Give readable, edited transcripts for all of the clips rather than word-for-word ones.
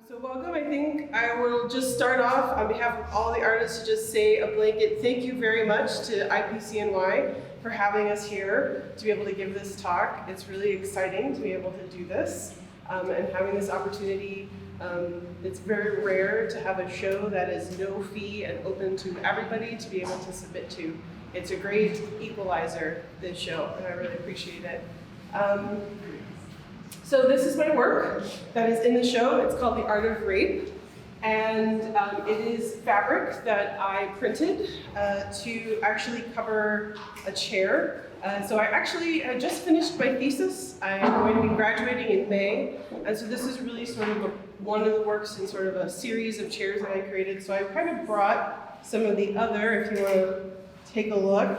So welcome. I think I will just start off on behalf of all the artists to just say a blanket thank you very much to IPCNY for having us here to be able to give this talk. It's really exciting to be able to do this and having this opportunity. It's very rare to have a show that is no fee and open to everybody to be able to submit to. It's a great equalizer, this show, and I really appreciate it. So this is my work that is in the show. It's called The Art of Rape. And it is fabric that I printed to actually cover a chair. So I just finished my thesis. I'm going to be graduating in May. And so this is really sort of one of the works in sort of a series of chairs that I created. So I kind of brought some of the other, if you want to take a look,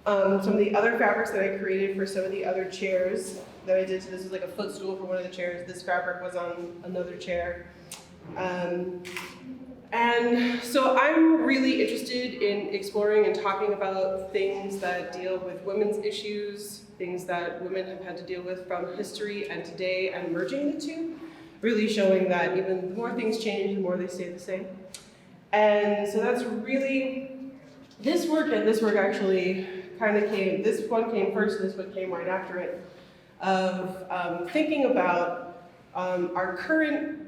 some of the other fabrics that I created for some of the other chairs that I did. So this is like a footstool for one of the chairs. This fabric was on another chair. And so I'm really interested in exploring and talking about things that deal with women's issues, things that women have had to deal with from history and today, and merging the two, really showing that even the more things change, the more they stay the same. And so that's really, this work and this work actually kind of came, this one came first and this one came right after it, of thinking about our current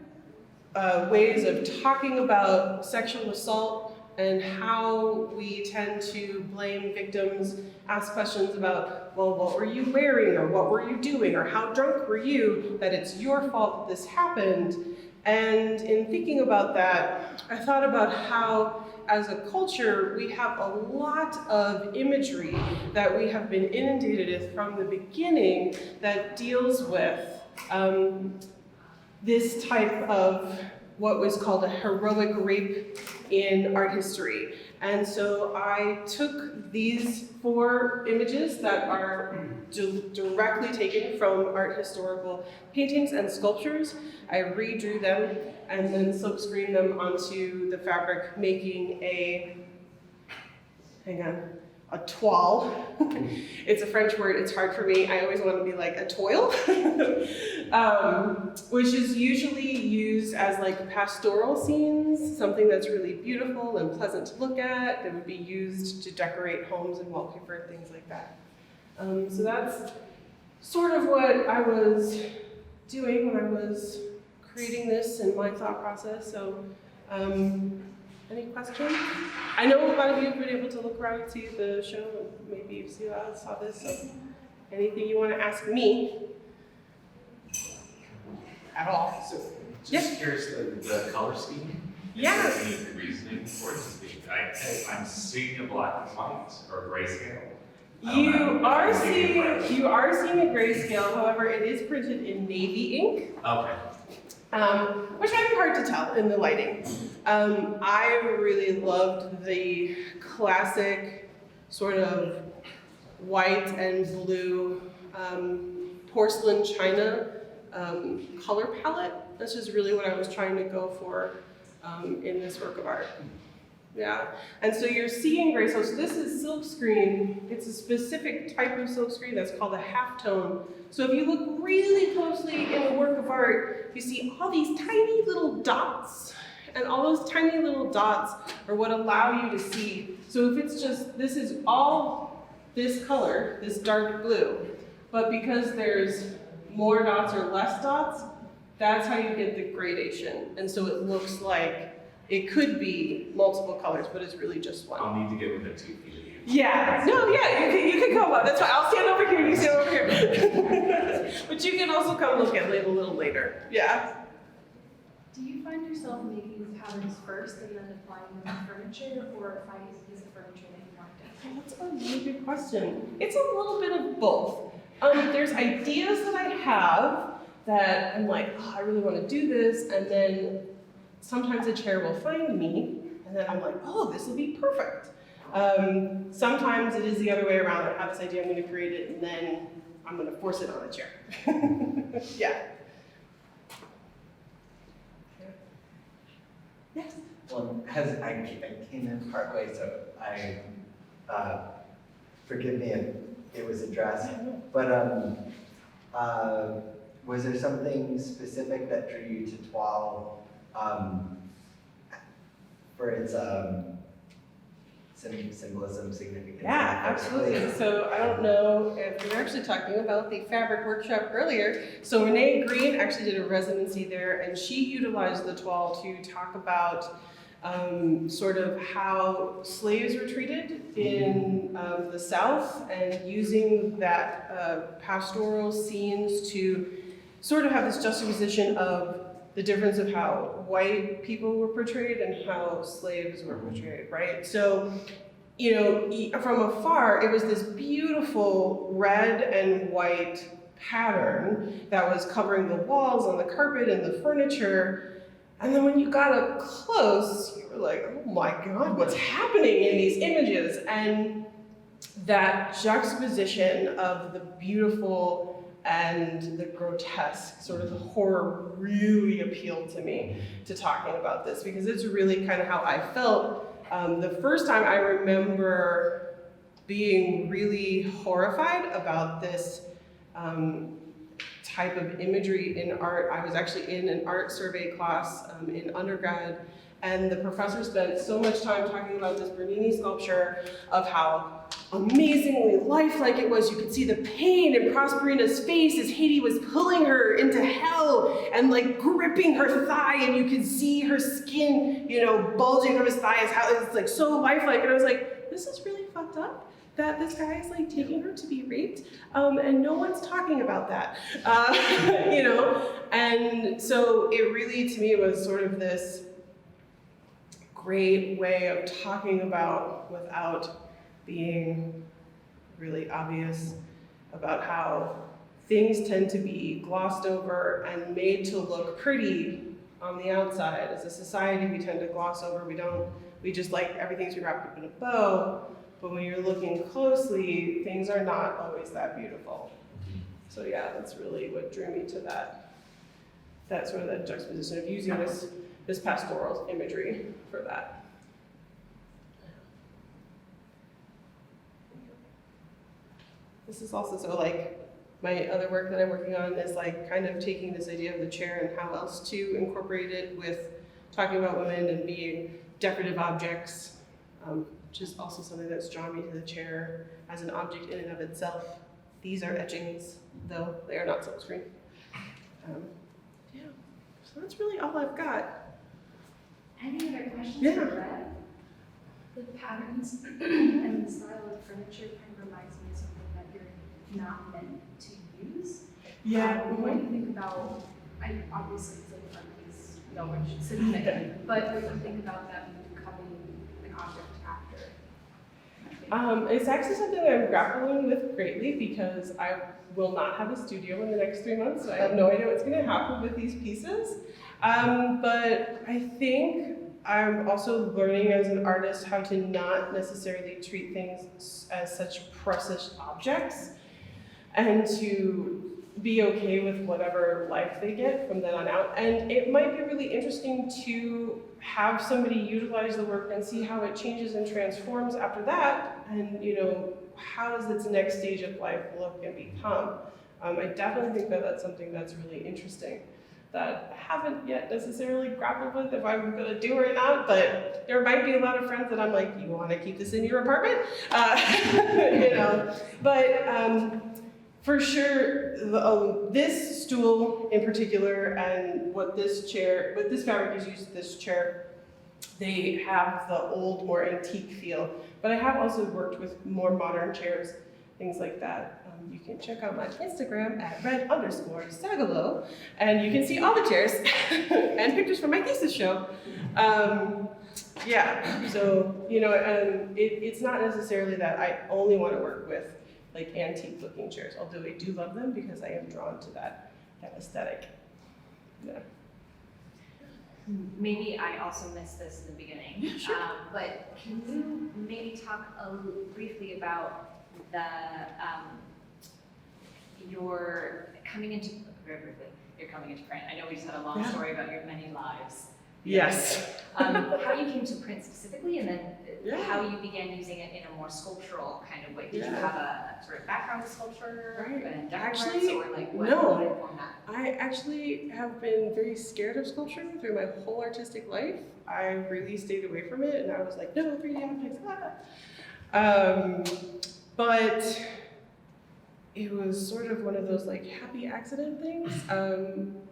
ways of talking about sexual assault and how we tend to blame victims, ask questions about, well, what were you wearing, or what were you doing, or how drunk were you, that it's your fault that this happened. And in thinking about that, I thought about how, as a culture, we have a lot of imagery that we have been inundated with from the beginning that deals with this type of what was called a heroic rape in art history. And so I took these 4 images that are directly taken from art historical paintings and sculptures. I redrew them and then silkscreened them onto the fabric, making a toile. It's a French word, it's hard for me. I always want to be like a toile, which is usually used as like pastoral scenes, something that's really beautiful and pleasant to look at, that would be used to decorate homes and wallpaper and things like that. So that's sort of what I was doing when I was creating this and my thought process. So, any questions? I know a lot of you have been able to look around and see the show, and maybe you saw this, so anything you want to ask me at all? So, just curious, the color scheme? Yeah. Is there any reasoning for it? I'm seeing a black and white or grayscale. You are seeing a grayscale, however, it is printed in navy ink. Okay. Which might be hard to tell in the lighting. I really loved the classic sort of white and blue porcelain china color palette. This is really what I was trying to go for in this work of art. Yeah, and so you're seeing grayscale. So this is silkscreen. It's a specific type of silkscreen that's called a halftone. So if you look really closely in the work of art, you see all these tiny little dots. And all those tiny little dots are what allow you to see. So if it's just, this is all this color, this dark blue, but because there's more dots or less dots, that's how you get the gradation. And so it looks like it could be multiple colors, but it's really just one. I'll need to get within 2 feet of you. Yeah, no, yeah, you can come up. That's fine. I'll stand over here, you stand over here. But you can also come look at it a little later. Yeah. Do you find yourself making patterns first and then applying them to furniture, or finding a piece of furniture that you want to? That's a really good question. It's a little bit of both. There's ideas that I have that I'm like, oh, I really want to do this, and then sometimes a chair will find me, and then I'm like, oh, this will be perfect. Sometimes it is the other way around. I have this idea, I'm going to create it, and then I'm going to force it on a chair. Yeah. Yes? Well, as I came in partway, so forgive me if it was addressed, but was there something specific that drew you to toile um, for its symbolism, significance. Yeah, absolutely. So I don't know if we were actually talking about the fabric workshop earlier. So Renee Green actually did a residency there, and she utilized the toile to talk about sort of how slaves were treated in the South, and using that pastoral scenes to sort of have this juxtaposition of the difference of how white people were portrayed and how slaves were portrayed, right? So, you know, from afar, it was this beautiful red and white pattern that was covering the walls and the carpet and the furniture. And then when you got up close, you were like, oh my God, what's happening in these images? And that juxtaposition of the beautiful and the grotesque, sort of the horror, really appealed to me to talking about this, because it's really kind of how I felt. The first time I remember being really horrified about this type of imagery in art. I was actually in an art survey class in undergrad, and the professor spent so much time talking about this Bernini sculpture of how amazingly lifelike it was. You could see the pain in Prosperina's face as Haiti was pulling her into hell and like gripping her thigh, and you could see her skin, you know, bulging from his thighs, how it's like so lifelike. And I was like, this is really fucked up that this guy is like taking her to be raped, and no one's talking about that, you know? And so it really, to me, was sort of this great way of talking about, without being really obvious, about how things tend to be glossed over and made to look pretty on the outside. As a society, we tend to gloss over. We just like everything's wrapped up in a bow. But when you're looking closely, things are not always that beautiful. So yeah, that's really what drew me to that sort of that juxtaposition of using this pastoral imagery for that. This is also, so like, my other work that I'm working on is like kind of taking this idea of the chair and how else to incorporate it with talking about women and being decorative objects, which is also something that's drawn me to the chair as an object in and of itself. These are etchings, though they are not silkscreen. Yeah, so that's really all I've got. Any other questions Yeah. for Red? The patterns and the style of furniture kind of reminds me of something that you're not meant to use. What do you think about, obviously it's like a front piece, no one should sit in it, but what do you think about them becoming an object after? It's actually something that I'm grappling with greatly, because I will not have a studio in the next 3 months, so I have no idea what's going to happen with these pieces. But I think I'm also learning as an artist how to not necessarily treat things as such precious objects, and to be okay with whatever life they get from then on out. And it might be really interesting to have somebody utilize the work and see how it changes and transforms after that, and you know, how does its next stage of life look and become. I definitely think that that's something that's really interesting, that I haven't yet necessarily grappled with if I'm gonna do or not, but there might be a lot of friends that I'm like, you wanna keep this in your apartment? You know, but for sure, this stool in particular, and what this fabric is used, this chair, they have the old, more antique feel. But I have also worked with more modern chairs, things like that. You can check out my Instagram at red_Sagalow, and you can see all the chairs and pictures from my thesis show. Yeah, so, you know, it's not necessarily that I only want to work with like antique looking chairs, although I do love them because I am drawn to that aesthetic. Yeah. Maybe I also missed this in the beginning, Yeah, sure. but can you maybe talk briefly about the your coming into very briefly, you're coming into print. I know we just had a long Yeah. story about your many lives, Yes. How you came to print specifically, and then Yeah. how you began using it in a more sculptural kind of way. Did you Yeah. have a sort of background with sculpture Right. and decorative Actually, arts, or like what no. informed that? I actually have been very scared of sculpture through my whole artistic life. I really stayed away from it, and I was like, no, 3D objects, but it was sort of one of those like happy accident things.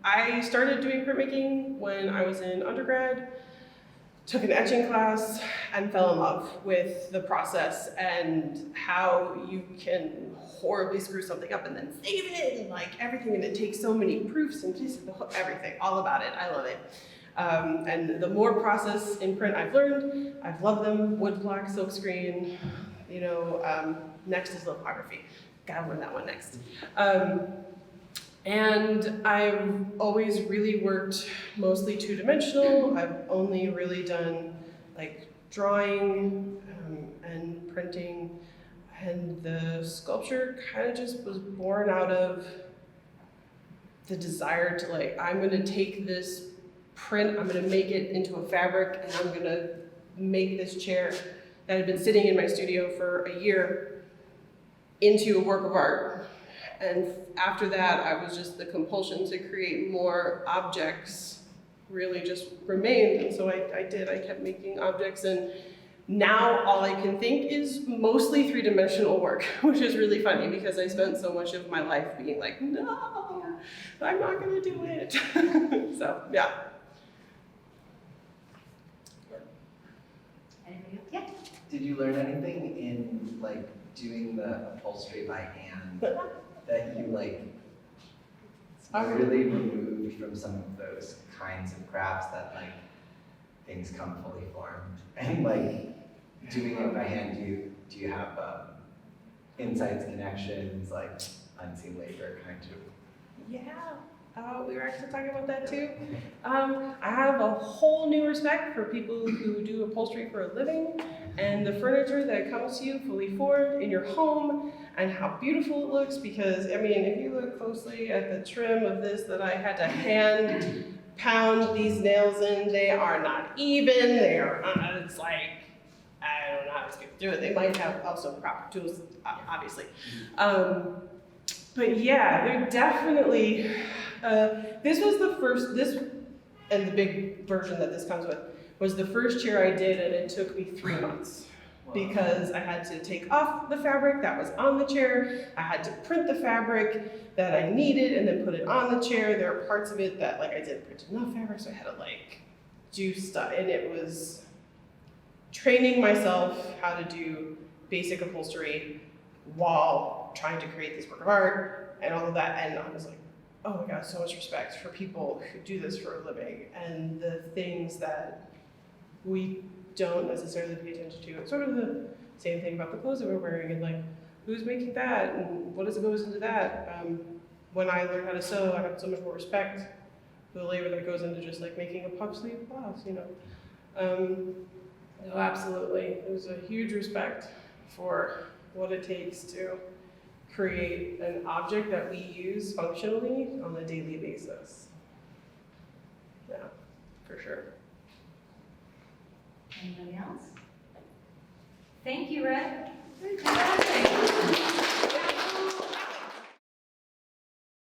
I started doing printmaking when I was in undergrad, took an etching class, and fell in love with the process and how you can horribly screw something up and then save it and like everything, and it takes so many proofs and just everything, all about it. I love it. And the more process in print I've learned, I've loved them. Wood block, silkscreen, you know, next is lithography. Gotta learn that one next. And I've always really worked mostly two-dimensional. I've only really done like drawing and printing, and the sculpture kind of just was born out of the desire to like, I'm gonna take this print, I'm gonna make it into a fabric, and I'm gonna make this chair that had been sitting in my studio for a year into a work of art. And after that, I was just, the compulsion to create more objects really just remained. And so I kept making objects, and now all I can think is mostly three-dimensional work, which is really funny because I spent so much of my life being like, no, I'm not gonna do it. So, yeah. Anybody else? Yeah. Did you learn anything in like doing the upholstery by hand that you like really removed from some of those kinds of crafts that like things come fully formed? And like doing it by hand, do you have insights, connections, like unseen labor kind of? Yeah, we were actually talking about that too. I have a whole new respect for people who do upholstery for a living, and the furniture that comes to you fully formed in your home, and how beautiful it looks. Because I mean, if you look closely at the trim of this that I had to hand pound these nails in, they are not even. They are not. It's like, I don't know how these people do it. They might have also proper tools, obviously. But yeah, they're definitely, this was the first, and the big version that this comes with, was the first chair I did, and it took me 3 months. Because I had to take off the fabric that was on the chair, I had to print the fabric that I needed and then put it on the chair. There are parts of it that like I didn't print enough fabric, so I had to like do stuff, and it was training myself how to do basic upholstery while trying to create this work of art and all of that. And I was like, oh my God, so much respect for people who do this for a living and the things that we don't necessarily pay attention to. It's sort of the same thing about the clothes that we're wearing, and like, who's making that and what goes into that? When I learned how to sew, I have so much more respect for the labor that goes into just like making a puff sleeve blouse, you know. No, absolutely. There's a huge respect for what it takes to create an object that we use functionally on a daily basis. Yeah, for sure. Anybody else? Thank you, Red. Fantastic.